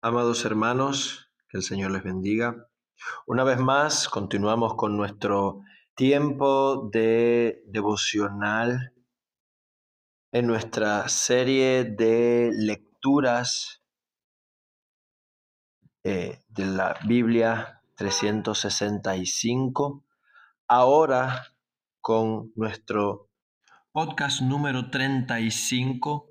Amados hermanos, que el Señor les bendiga. Una vez más, continuamos con nuestro tiempo de devocional en nuestra serie de lecturas de la Biblia 365. Ahora con nuestro podcast número 35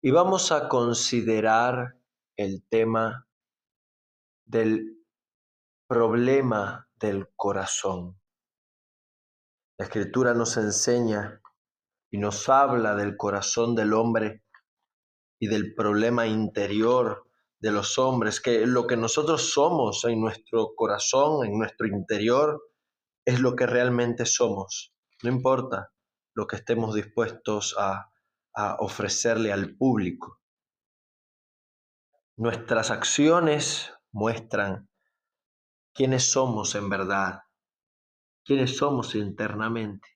y vamos a considerar el tema del problema del corazón. La Escritura nos enseña y nos habla del corazón del hombre y del problema interior de los hombres, que lo que nosotros somos en nuestro corazón, en nuestro interior, es lo que realmente somos. No importa lo que estemos dispuestos a ofrecerle al público. Nuestras acciones muestran quiénes somos en verdad, quiénes somos internamente.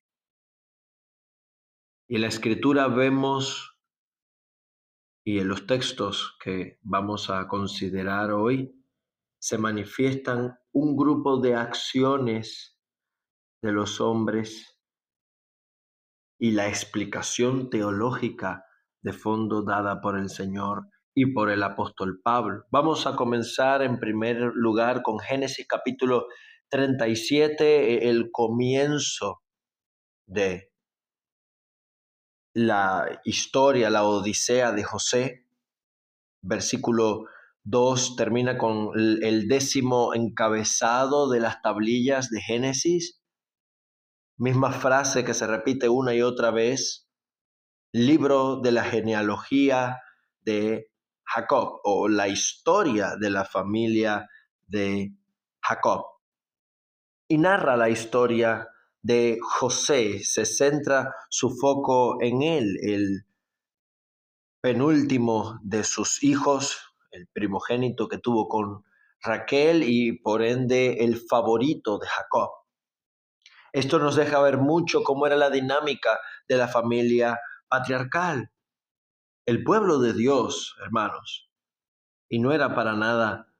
Y en la Escritura vemos, y en los textos que vamos a considerar hoy, se manifiestan un grupo de acciones de los hombres y la explicación teológica de fondo dada por el Señor y por el apóstol Pablo. Vamos a comenzar en primer lugar con Génesis capítulo 37, el comienzo de la historia, la odisea de José. Versículo 2 termina con el 10º encabezado de las tablillas de Génesis. Misma frase que se repite una y otra vez. Libro de la genealogía de Jacob, o la historia de la familia de Jacob. Y narra la historia de José. Se centra su foco en él, el penúltimo de sus hijos, el primogénito que tuvo con Raquel y por ende el favorito de Jacob. Esto nos deja ver mucho cómo era la dinámica de la familia patriarcal. El pueblo de Dios, hermanos, y no era para nada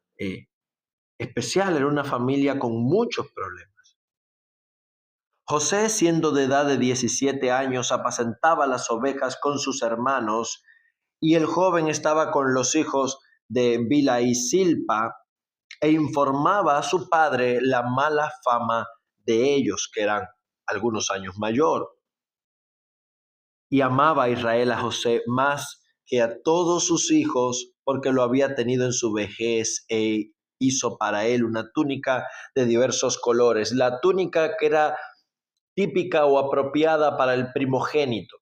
especial, era una familia con muchos problemas. José, siendo de edad de 17 años, apacentaba las ovejas con sus hermanos, y el joven estaba con los hijos de Bilha y Silpa e informaba a su padre la mala fama de ellos, que eran algunos años mayor. Y amaba a Israel a José más que a todos sus hijos, porque lo había tenido en su vejez e hizo para él una túnica de diversos colores, la túnica que era típica o apropiada para el primogénito.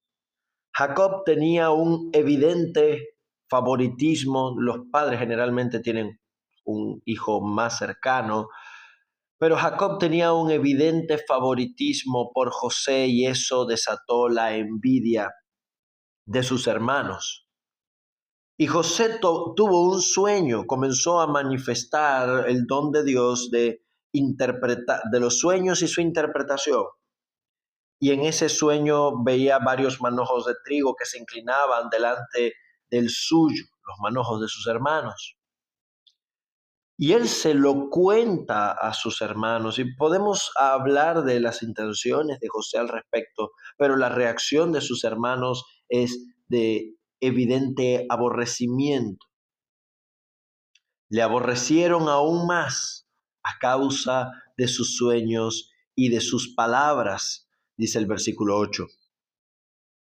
Jacob tenía un evidente favoritismo. Los padres generalmente tienen un hijo más cercano, pero Jacob tenía un evidente favoritismo por José y eso desató la envidia de sus hermanos. Y José tuvo un sueño, comenzó a manifestar el don de Dios de interpretar de los sueños y su interpretación. Y en ese sueño veía varios manojos de trigo que se inclinaban delante del suyo, los manojos de sus hermanos. Y él se lo cuenta a sus hermanos, y podemos hablar de las intenciones de José al respecto, pero la reacción de sus hermanos es de evidente aborrecimiento. Le aborrecieron aún más a causa de sus sueños y de sus palabras, dice el versículo 8.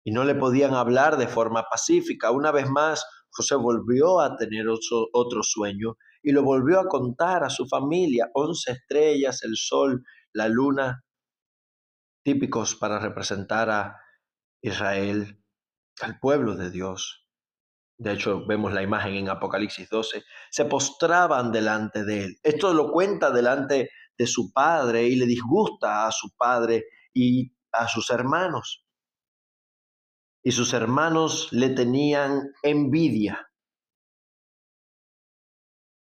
Y no le podían hablar de forma pacífica. Una vez más, José volvió a tener otro sueño y lo volvió a contar a su familia. 11 estrellas, el sol, la luna, típicos para representar a Israel, al pueblo de Dios. De hecho, vemos la imagen en Apocalipsis 12. Se postraban delante de él. Esto lo cuenta delante de su padre y le disgusta a su padre y a sus hermanos. Y sus hermanos le tenían envidia.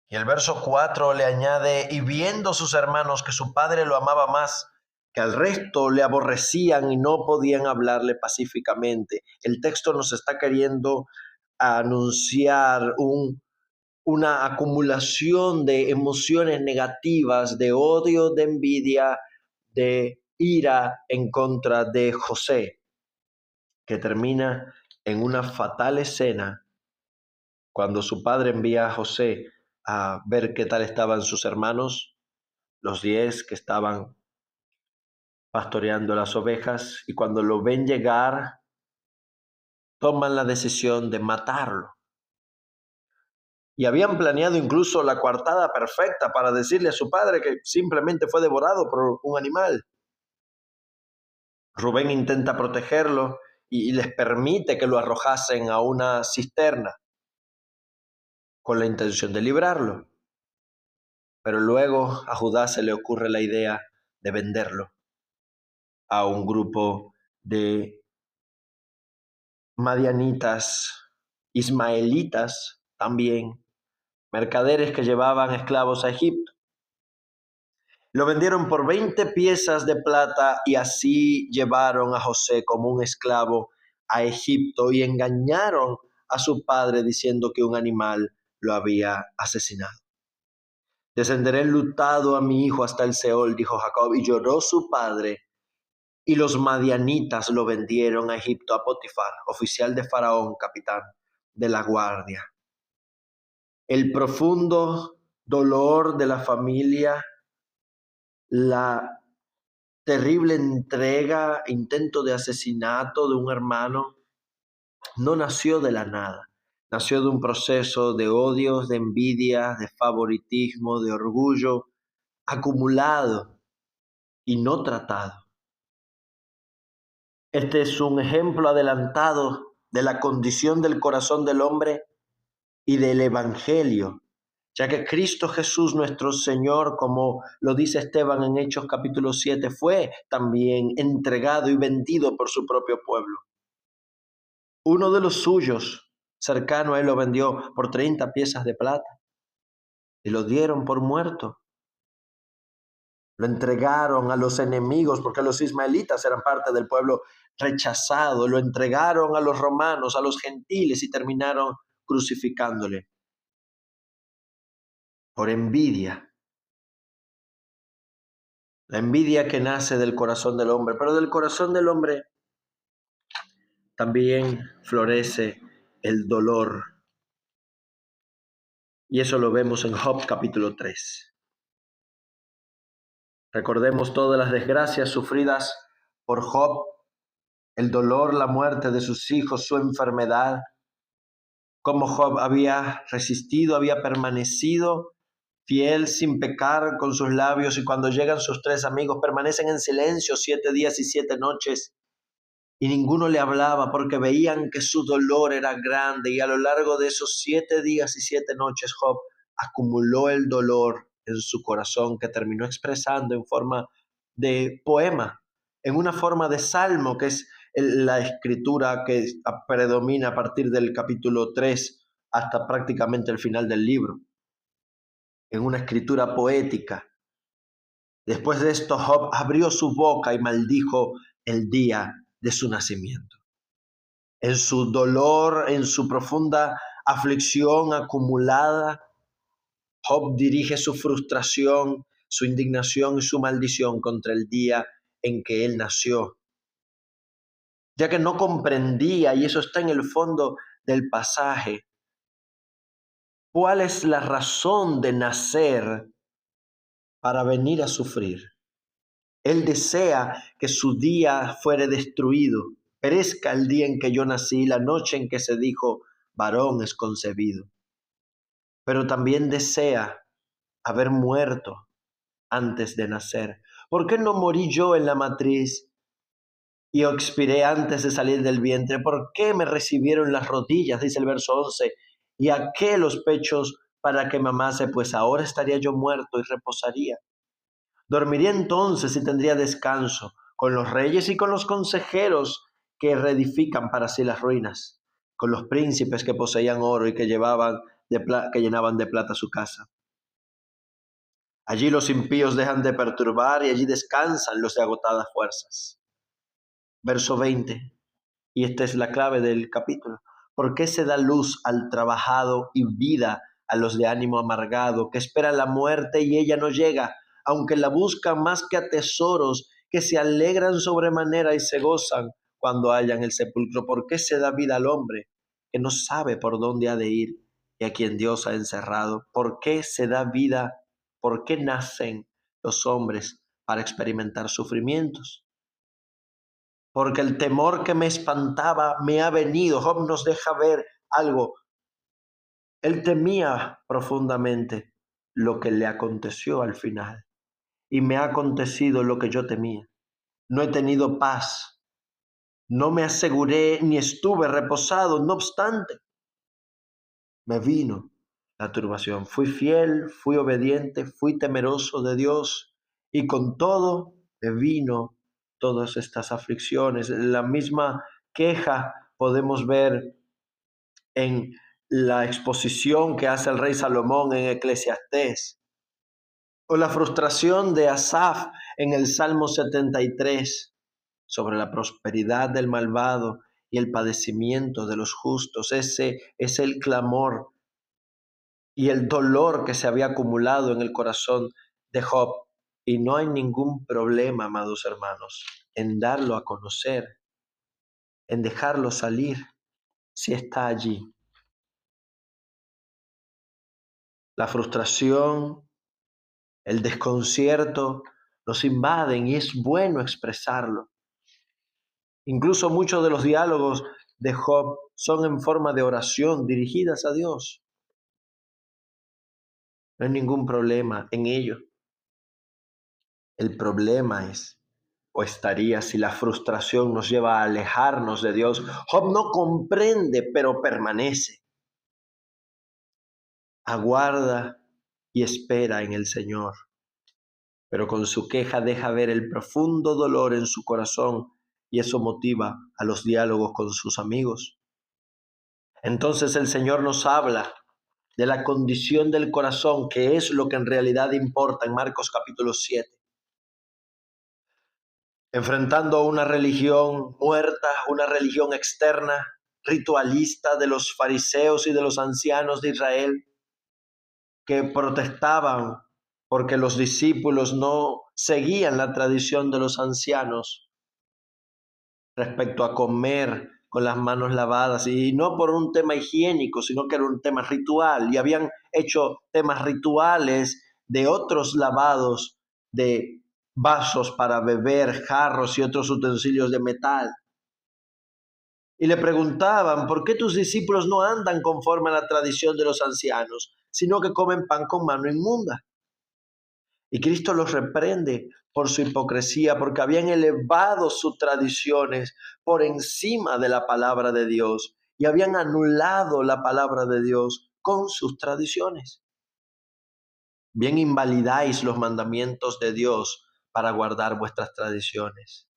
Y el verso 4 le añade, y viendo sus hermanos que su padre lo amaba más que al resto, le aborrecían y no podían hablarle pacíficamente. El texto nos está queriendo anunciar un una acumulación de emociones negativas, de odio, de envidia, de ira en contra de José, que termina en una fatal escena cuando su padre envía a José a ver qué tal estaban sus hermanos, los 10 que estaban pastoreando las ovejas, y cuando lo ven llegar, toman la decisión de matarlo. Y habían planeado incluso la coartada perfecta para decirle a su padre que simplemente fue devorado por un animal. Rubén intenta protegerlo y les permite que lo arrojasen a una cisterna con la intención de librarlo. Pero luego a Judá se le ocurre la idea de venderlo a un grupo de madianitas, ismaelitas también, mercaderes que llevaban esclavos a Egipto. Lo vendieron por 20 piezas de plata y así llevaron a José como un esclavo a Egipto y engañaron a su padre diciendo que un animal lo había asesinado. Descenderé enlutado a mi hijo hasta el Seol, dijo Jacob, y lloró su padre. Y los madianitas lo vendieron a Egipto a Potifar, oficial de Faraón, capitán de la guardia. El profundo dolor de la familia, la terrible entrega, intento de asesinato de un hermano, no nació de la nada. Nació de un proceso de odios, de envidia, de favoritismo, de orgullo, acumulado y no tratado. Este es un ejemplo adelantado de la condición del corazón del hombre y del Evangelio, ya que Cristo Jesús nuestro Señor, como lo dice Esteban en Hechos capítulo 7, fue también entregado y vendido por su propio pueblo. Uno de los suyos, cercano a él, lo vendió por 30 piezas de plata y lo dieron por muerto. Lo entregaron a los enemigos porque los ismaelitas eran parte del pueblo rechazado. Lo entregaron a los romanos, a los gentiles y terminaron crucificándole por envidia. La envidia que nace del corazón del hombre, pero del corazón del hombre también florece el dolor. Y eso lo vemos en Job capítulo 3. Recordemos todas las desgracias sufridas por Job, el dolor, la muerte de sus hijos, su enfermedad, cómo Job había resistido, había permanecido fiel sin pecar con sus labios, y cuando llegan sus 3 amigos permanecen en silencio 7 días y 7 noches y ninguno le hablaba porque veían que su dolor era grande, y a lo largo de esos 7 días y 7 noches Job acumuló el dolor en su corazón que terminó expresando en forma de poema, en una forma de salmo, que es la escritura que predomina a partir del capítulo 3 hasta prácticamente el final del libro, en una escritura poética. Después de esto, Job abrió su boca y maldijo el día de su nacimiento. En su dolor, en su profunda aflicción acumulada, Job dirige su frustración, su indignación y su maldición contra el día en que él nació, ya que no comprendía, y eso está en el fondo del pasaje, cuál es la razón de nacer para venir a sufrir. Él desea que su día fuere destruido, perezca el día en que yo nací, la noche en que se dijo, varón es concebido. Pero también desea haber muerto antes de nacer. ¿Por qué no morí yo en la matriz y expiré antes de salir del vientre? ¿Por qué me recibieron las rodillas, dice el verso 11, y a qué los pechos para que mamase? Pues ahora estaría yo muerto y reposaría. Dormiría entonces y tendría descanso con los reyes y con los consejeros que reedifican para sí las ruinas, con los príncipes que poseían oro y que llenaban de plata su casa. Allí los impíos dejan de perturbar y allí descansan los de agotadas fuerzas. Verso 20, y esta es la clave del capítulo. ¿Por qué se da luz al trabajado y vida a los de ánimo amargado, que esperan la muerte y ella no llega, aunque la buscan más que a tesoros, que se alegran sobremanera y se gozan cuando hallan el sepulcro. ¿Por qué se da vida al hombre que no sabe por dónde ha de ir y a quien Dios ha encerrado? ¿Por qué se da vida? ¿Por qué nacen los hombres para experimentar sufrimientos? Porque el temor que me espantaba me ha venido. Job nos deja ver algo. Él temía profundamente lo que le aconteció al final. Y me ha acontecido lo que yo temía. No he tenido paz. No me aseguré ni estuve reposado. No obstante, me vino la turbación. Fui fiel, fui obediente, fui temeroso de Dios. Y con todo me vino todas estas aflicciones. La misma queja podemos ver en la exposición que hace el rey Salomón en Eclesiastés, o la frustración de Asaf en el Salmo 73 sobre la prosperidad del malvado y el padecimiento de los justos. Ese es el clamor y el dolor que se había acumulado en el corazón de Job. Y no hay ningún problema, amados hermanos, en darlo a conocer, en dejarlo salir, si está allí. La frustración, el desconcierto nos invaden y es bueno expresarlo. Incluso muchos de los diálogos de Job son en forma de oración dirigidas a Dios. No hay ningún problema en ello. El problema es, o estaría si la frustración nos lleva a alejarnos de Dios. Job no comprende, pero permanece. Aguarda y espera en el Señor, pero con su queja deja ver el profundo dolor en su corazón y eso motiva a los diálogos con sus amigos. Entonces el Señor nos habla de la condición del corazón, que es lo que en realidad importa en Marcos capítulo 7. Enfrentando una religión muerta, una religión externa, ritualista de los fariseos y de los ancianos de Israel, que protestaban porque los discípulos no seguían la tradición de los ancianos respecto a comer con las manos lavadas, y no por un tema higiénico, sino que era un tema ritual, y habían hecho temas rituales de otros lavados de vasos para beber, jarros y otros utensilios de metal. Y le preguntaban, ¿por qué tus discípulos no andan conforme a la tradición de los ancianos, sino que comen pan con mano inmunda? Y Cristo los reprende por su hipocresía, porque habían elevado sus tradiciones por encima de la palabra de Dios y habían anulado la palabra de Dios con sus tradiciones. Bien invalidáis los mandamientos de Dios para guardar vuestras tradiciones.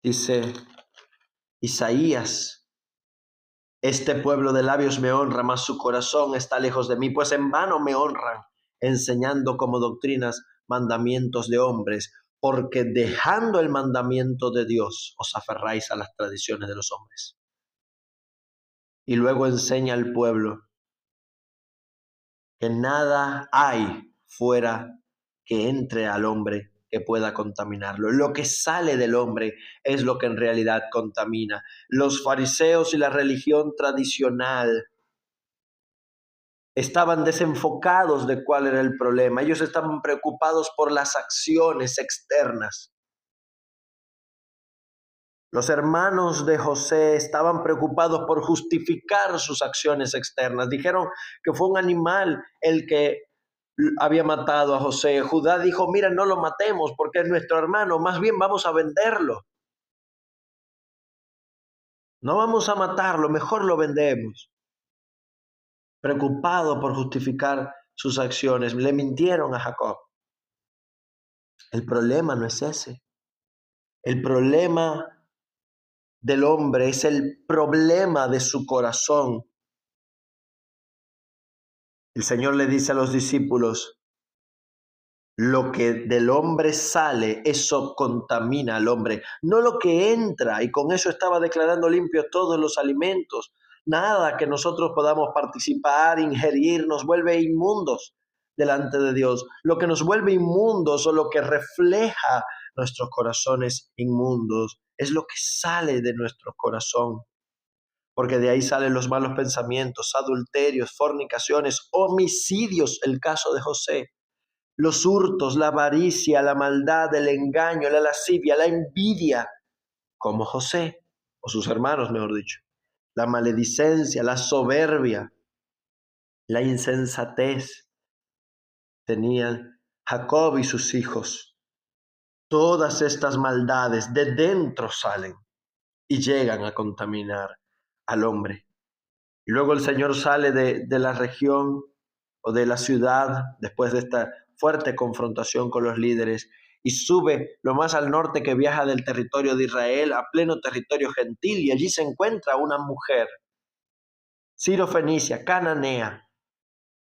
Dice Isaías: este pueblo de labios me honra, mas su corazón está lejos de mí, pues en vano me honran, enseñando como doctrinas mandamientos de hombres, porque dejando el mandamiento de Dios os aferráis a las tradiciones de los hombres. Y luego enseña al pueblo que nada hay fuera que entre al hombre que pueda contaminarlo. Lo que sale del hombre es lo que en realidad contamina. Los fariseos y la religión tradicional estaban desenfocados de cuál era el problema. Ellos estaban preocupados por las acciones externas. Los hermanos de José estaban preocupados por justificar sus acciones externas. Dijeron que fue un animal el que había matado a José. Judá dijo, mira, no lo matemos porque es nuestro hermano, más bien vamos a venderlo. No vamos a matarlo, mejor lo vendemos. Preocupado por justificar sus acciones, le mintieron a Jacob. El problema no es ese. El problema del hombre es el problema de su corazón. El Señor le dice a los discípulos, lo que del hombre sale, eso contamina al hombre, no lo que entra, y con eso estaba declarando limpios todos los alimentos, Nada que nosotros podamos participar, ingerir, nos vuelve inmundos delante de Dios. Lo que nos vuelve inmundos o lo que refleja nuestros corazones inmundos es lo que sale de nuestro corazón, porque de ahí salen los malos pensamientos, adulterios, fornicaciones, homicidios, el caso de José, los hurtos, la avaricia, la maldad, el engaño, la lascivia, la envidia, como José, o sus hermanos, mejor dicho, la maledicencia, la soberbia, la insensatez, tenían Jacob y sus hijos. Todas estas maldades de dentro salen y llegan a contaminar al hombre. Y luego el Señor sale de la región o de la ciudad después de esta fuerte confrontación con los líderes y sube lo más al norte que viaja del territorio de Israel a pleno territorio gentil, y allí se encuentra una mujer, Ciro-Fenicia, cananea,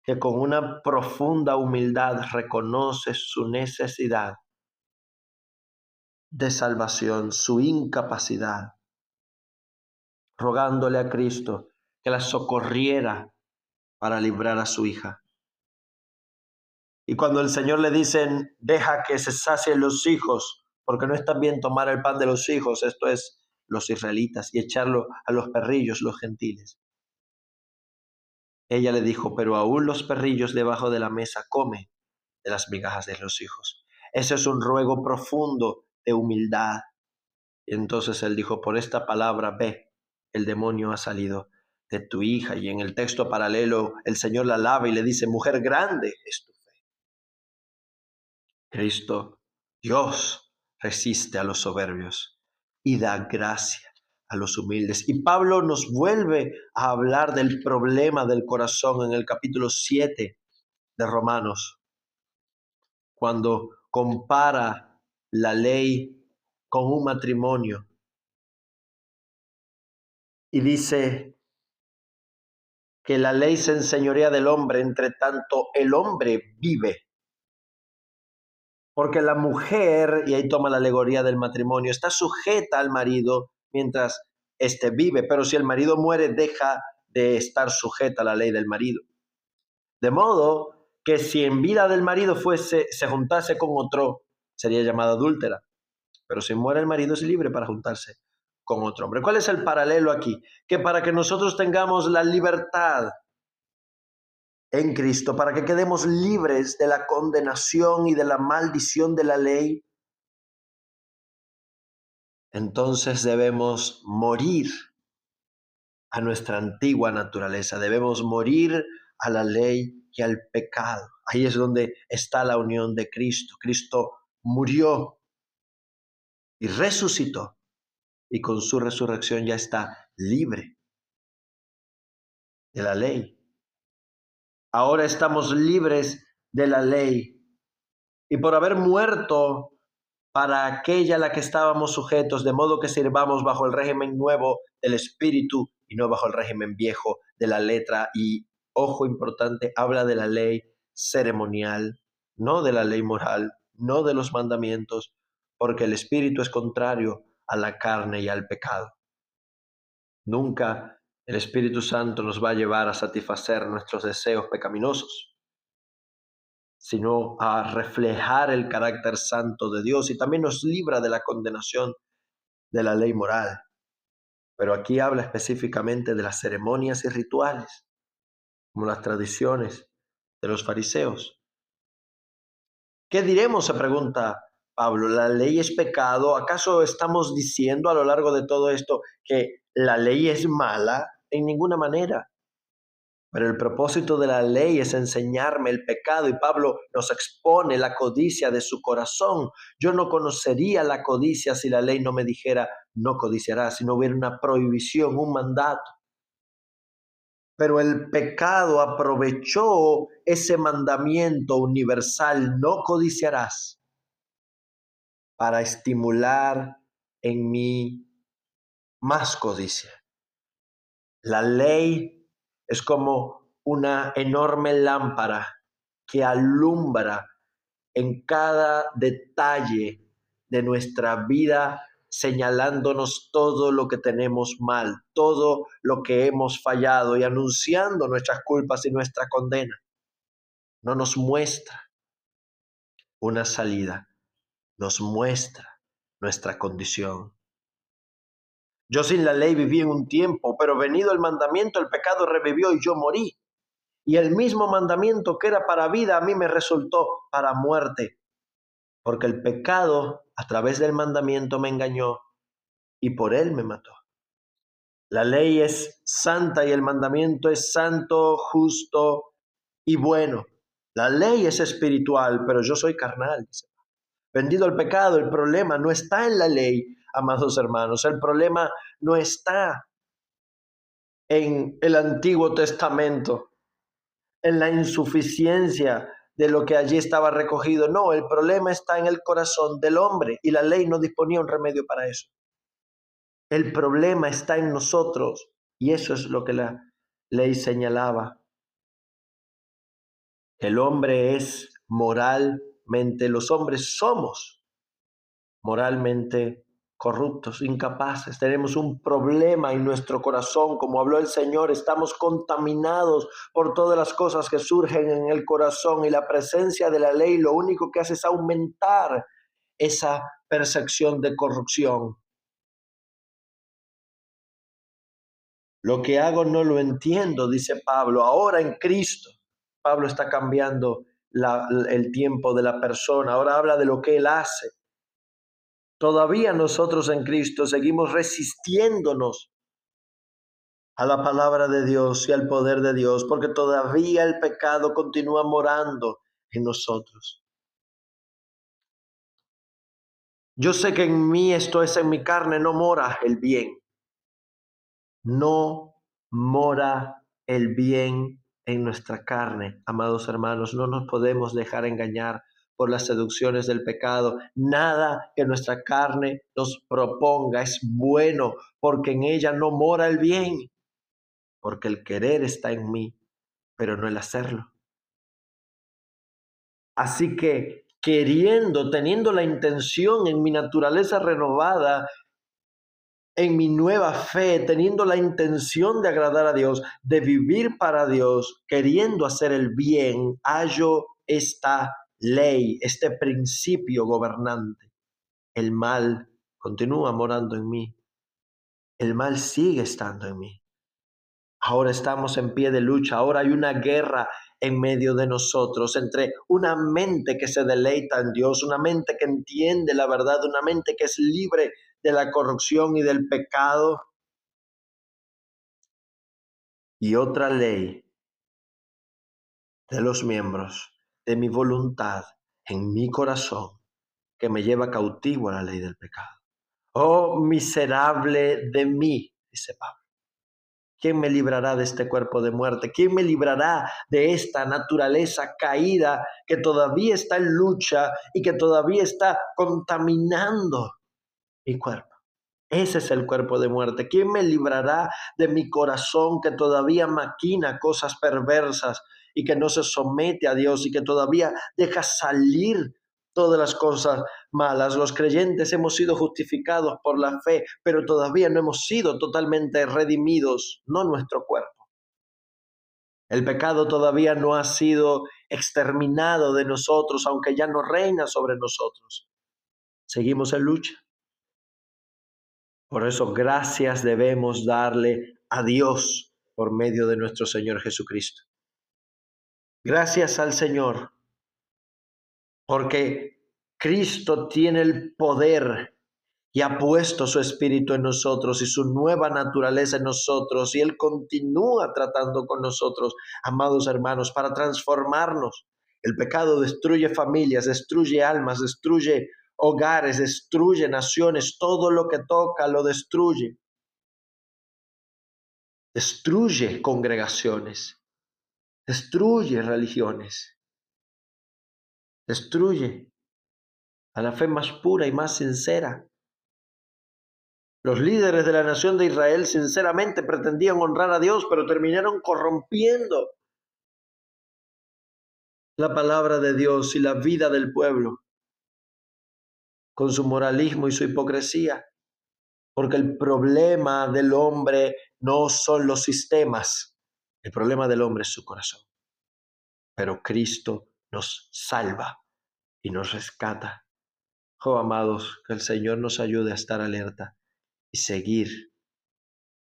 que con una profunda humildad reconoce su necesidad de salvación, su incapacidad, rogándole a Cristo que la socorriera para librar a su hija. Y cuando el Señor le dicen, deja que se sacien los hijos, porque no está bien tomar el pan de los hijos, esto es los israelitas, y echarlo a los perrillos, los gentiles. Ella le dijo, pero aún los perrillos debajo de la mesa comen de las migajas de los hijos. Ese es un ruego profundo de humildad. Y entonces él dijo, por esta palabra ve, el demonio ha salido de tu hija. Y en el texto paralelo el Señor la alaba y le dice, mujer, grande es tu fe. Cristo, Dios, resiste a los soberbios y da gracia a los humildes. Y Pablo nos vuelve a hablar del problema del corazón en el capítulo 7 de Romanos, cuando compara la ley con un matrimonio y dice que la ley se enseñorea del hombre, entre tanto el hombre vive. Porque la mujer, y ahí toma la alegoría del matrimonio, está sujeta al marido mientras éste vive, pero si el marido muere, deja de estar sujeta a la ley del marido. De modo que si en vida del marido se juntase con otro, sería llamada adúltera. Pero si muere el marido, es libre para juntarse con otro hombre. ¿Cuál es el paralelo aquí? Que para que nosotros tengamos la libertad en Cristo, para que quedemos libres de la condenación y de la maldición de la ley, entonces debemos morir a nuestra antigua naturaleza, debemos morir a la ley y al pecado. Ahí es donde está la unión de Cristo. Cristo murió y resucitó, y con su resurrección ya está libre de la ley. Ahora estamos libres de la ley, y por haber muerto para aquella a la que estábamos sujetos, de modo que sirvamos bajo el régimen nuevo del Espíritu y no bajo el régimen viejo de la letra. Y, ojo importante, habla de la ley ceremonial, no de la ley moral, no de los mandamientos, porque el Espíritu es contrario a la carne y al pecado. Nunca el Espíritu Santo nos va a llevar a satisfacer nuestros deseos pecaminosos, sino a reflejar el carácter santo de Dios, y también nos libra de la condenación de la ley moral. Pero aquí habla específicamente de las ceremonias y rituales, como las tradiciones de los fariseos. ¿Qué diremos?, se pregunta Pablo. ¿La ley es pecado? ¿Acaso estamos diciendo a lo largo de todo esto que la ley es mala? En ninguna manera. Pero el propósito de la ley es enseñarme el pecado, y Pablo nos expone la codicia de su corazón. Yo no conocería la codicia si la ley no me dijera no codiciarás, si no hubiera una prohibición, un mandato. Pero el pecado aprovechó ese mandamiento universal, no codiciarás, para estimular en mí más codicia. La ley es como una enorme lámpara que alumbra en cada detalle de nuestra vida señalándonos todo lo que tenemos mal, todo lo que hemos fallado y anunciando nuestras culpas y nuestra condena. No nos muestra una salida, nos muestra nuestra condición. Yo sin la ley viví en un tiempo, pero venido el mandamiento, el pecado revivió y yo morí. Y el mismo mandamiento que era para vida a mí me resultó para muerte, porque el pecado a través del mandamiento me engañó y por él me mató. La ley es santa y el mandamiento es santo, justo y bueno. La ley es espiritual, pero yo soy carnal. Vendido al pecado, el problema no está en la ley, amados hermanos. El problema no está en el Antiguo Testamento, en la insuficiencia de lo que allí estaba recogido. No, el problema está en el corazón del hombre y la ley no disponía un remedio para eso. El problema está en nosotros y eso es lo que la ley señalaba. El hombre es moralmente, los hombres somos moralmente corruptos, incapaces. Tenemos un problema en nuestro corazón, como habló el Señor, estamos contaminados por todas las cosas que surgen en el corazón y la presencia de la ley lo único que hace es aumentar esa percepción de corrupción. Lo que hago no lo entiendo, dice Pablo, ahora en Cristo. Pablo está cambiando el tiempo de la persona, ahora habla de lo que él hace. Todavía nosotros en Cristo seguimos resistiéndonos a la palabra de Dios y al poder de Dios, porque todavía el pecado continúa morando en nosotros. Yo sé que en mí, esto es en mi carne, no mora el bien. No mora el bien en nuestra carne, amados hermanos. No nos podemos dejar engañar por las seducciones del pecado. Nada que nuestra carne nos proponga es bueno, porque en ella no mora el bien, porque el querer está en mí, pero no el hacerlo. Así que queriendo, teniendo la intención en mi naturaleza renovada, en mi nueva fe, teniendo la intención de agradar a Dios, de vivir para Dios, queriendo hacer el bien, hallo esta ley, este principio gobernante. El mal continúa morando en mí. El mal sigue estando en mí. Ahora estamos en pie de lucha. Ahora hay una guerra en medio de nosotros entre una mente que se deleita en Dios, una mente que entiende la verdad, una mente que es libre de la corrupción y del pecado, y otra ley de los miembros de mi voluntad en mi corazón que me lleva cautivo a la ley del pecado. Oh, miserable de mí, dice Pablo. ¿Quién me librará de este cuerpo de muerte? ¿Quién me librará de esta naturaleza caída que todavía está en lucha y que todavía está contaminando mi cuerpo? Ese es el cuerpo de muerte. ¿Quién me librará de mi corazón que todavía maquina cosas perversas y que no se somete a Dios y que todavía deja salir todas las cosas malas? Los creyentes hemos sido justificados por la fe, pero todavía no hemos sido totalmente redimidos, no nuestro cuerpo. El pecado todavía no ha sido exterminado de nosotros, aunque ya no reina sobre nosotros. Seguimos en lucha. Por eso gracias debemos darle a Dios por medio de nuestro Señor Jesucristo. Gracias al Señor, porque Cristo tiene el poder y ha puesto su espíritu en nosotros y su nueva naturaleza en nosotros, y Él continúa tratando con nosotros, amados hermanos, para transformarnos. El pecado destruye familias, destruye almas, destruye hogares, destruye naciones, todo lo que toca lo destruye. Destruye congregaciones, destruye religiones, destruye a la fe más pura y más sincera. Los líderes de la nación de Israel sinceramente pretendían honrar a Dios, pero terminaron corrompiendo la palabra de Dios y la vida del pueblo con su moralismo y su hipocresía. porque el problema del hombre no son los sistemas, el problema del hombre es su corazón. Pero Cristo nos salva y nos rescata. Oh, amados, que el Señor nos ayude a estar alerta y seguir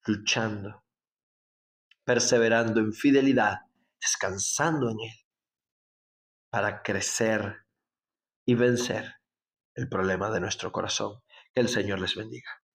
luchando, perseverando en fidelidad, descansando en Él, para crecer y vencer el problema de nuestro corazón. Que el Señor les bendiga.